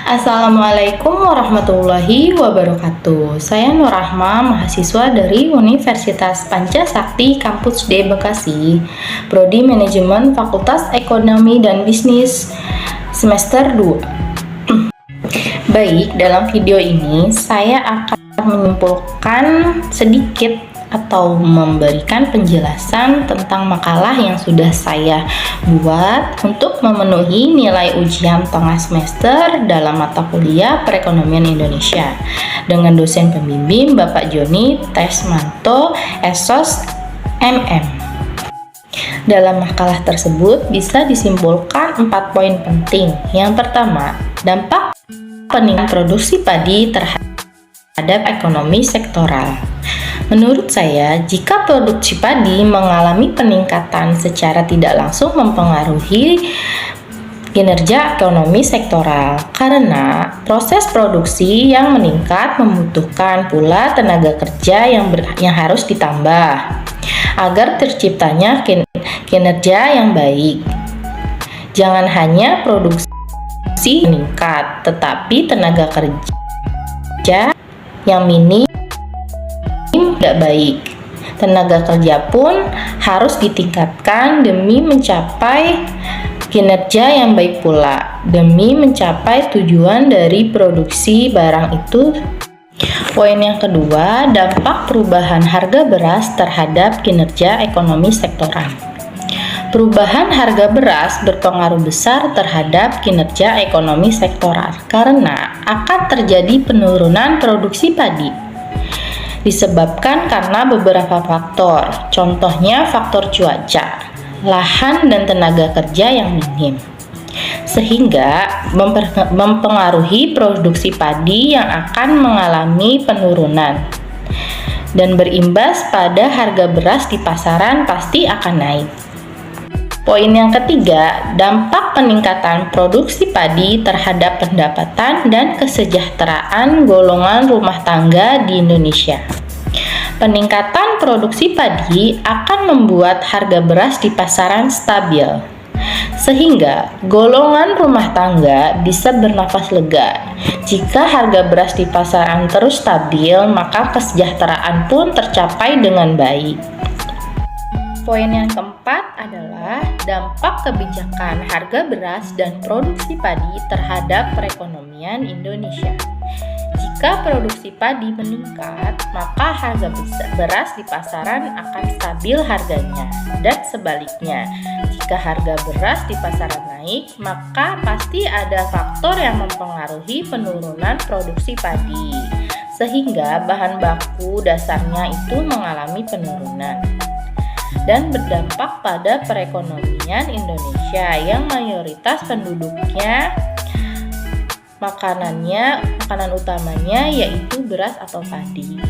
Assalamualaikum warahmatullahi wabarakatuh. Saya Nur Rahma, mahasiswa dari Universitas Pancasakti Kampus D Bekasi, Prodi Manajemen Fakultas Ekonomi dan Bisnis, semester 2. Baik, dalam video ini saya akan menyimpulkan sedikit atau memberikan penjelasan tentang makalah yang sudah saya buat untuk memenuhi nilai ujian tengah semester dalam mata kuliah Perekonomian Indonesia dengan dosen pembimbing Bapak Joni Tesmanto, SOS MM. Dalam makalah tersebut bisa disimpulkan 4 poin penting. Yang pertama, dampak peningkatan produksi padi terhadap ekonomi sektoral. Menurut saya, jika produksi padi mengalami peningkatan secara tidak langsung mempengaruhi kinerja ekonomi sektoral, karena proses produksi yang meningkat membutuhkan pula tenaga kerja yang harus ditambah agar terciptanya kinerja yang baik. Jangan hanya produksi meningkat, tetapi tenaga kerja yang minim tidak baik. Tenaga kerja pun harus ditingkatkan demi mencapai kinerja yang baik pula, demi mencapai tujuan dari produksi barang itu. Poin yang kedua, dampak perubahan harga beras terhadap kinerja ekonomi sektoral. Perubahan harga beras berpengaruh besar terhadap kinerja ekonomi sektoral karena akan terjadi penurunan produksi padi. Disebabkan karena beberapa faktor, contohnya faktor cuaca, lahan dan tenaga kerja yang minim, sehingga mempengaruhi produksi padi yang akan mengalami penurunan dan berimbas pada harga beras di pasaran pasti akan naik. Poin yang ketiga, dampak peningkatan produksi padi terhadap pendapatan dan kesejahteraan golongan rumah tangga di Indonesia. Peningkatan produksi padi akan membuat harga beras di pasaran stabil, sehingga golongan rumah tangga bisa bernafas lega. Jika harga beras di pasaran terus stabil, maka kesejahteraan pun tercapai dengan baik. Poin yang keempat adalah dampak kebijakan harga beras dan produksi padi terhadap perekonomian Indonesia. Jika produksi padi meningkat, maka harga beras di pasaran akan stabil harganya. Dan sebaliknya, jika harga beras di pasaran naik, maka pasti ada faktor yang mempengaruhi penurunan produksi padi, sehingga bahan baku dasarnya itu mengalami penurunan dan berdampak pada perekonomian Indonesia yang mayoritas penduduknya makanan utamanya yaitu beras atau padi.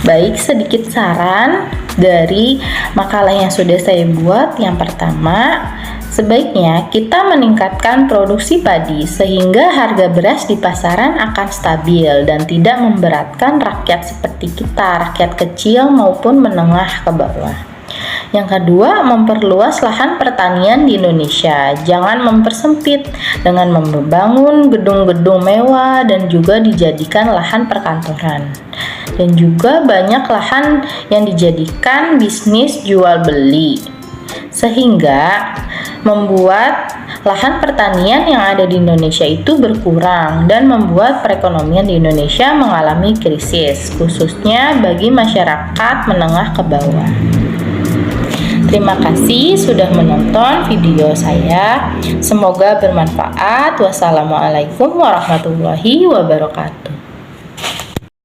Baik, sedikit saran dari makalah yang sudah saya buat. Yang pertama, sebaiknya kita meningkatkan produksi padi sehingga harga beras di pasaran akan stabil dan tidak memberatkan rakyat seperti kita, rakyat kecil maupun menengah ke bawah. Yang kedua, memperluas lahan pertanian di Indonesia. Jangan mempersempit dengan membangun gedung-gedung mewah dan juga dijadikan lahan perkantoran. Dan juga banyak lahan yang dijadikan bisnis jual beli, sehingga membuat lahan pertanian yang ada di Indonesia itu berkurang dan membuat perekonomian di Indonesia mengalami krisis, khususnya bagi masyarakat menengah ke bawah. Terima kasih sudah menonton video saya. Semoga bermanfaat. Wassalamualaikum warahmatullahi wabarakatuh.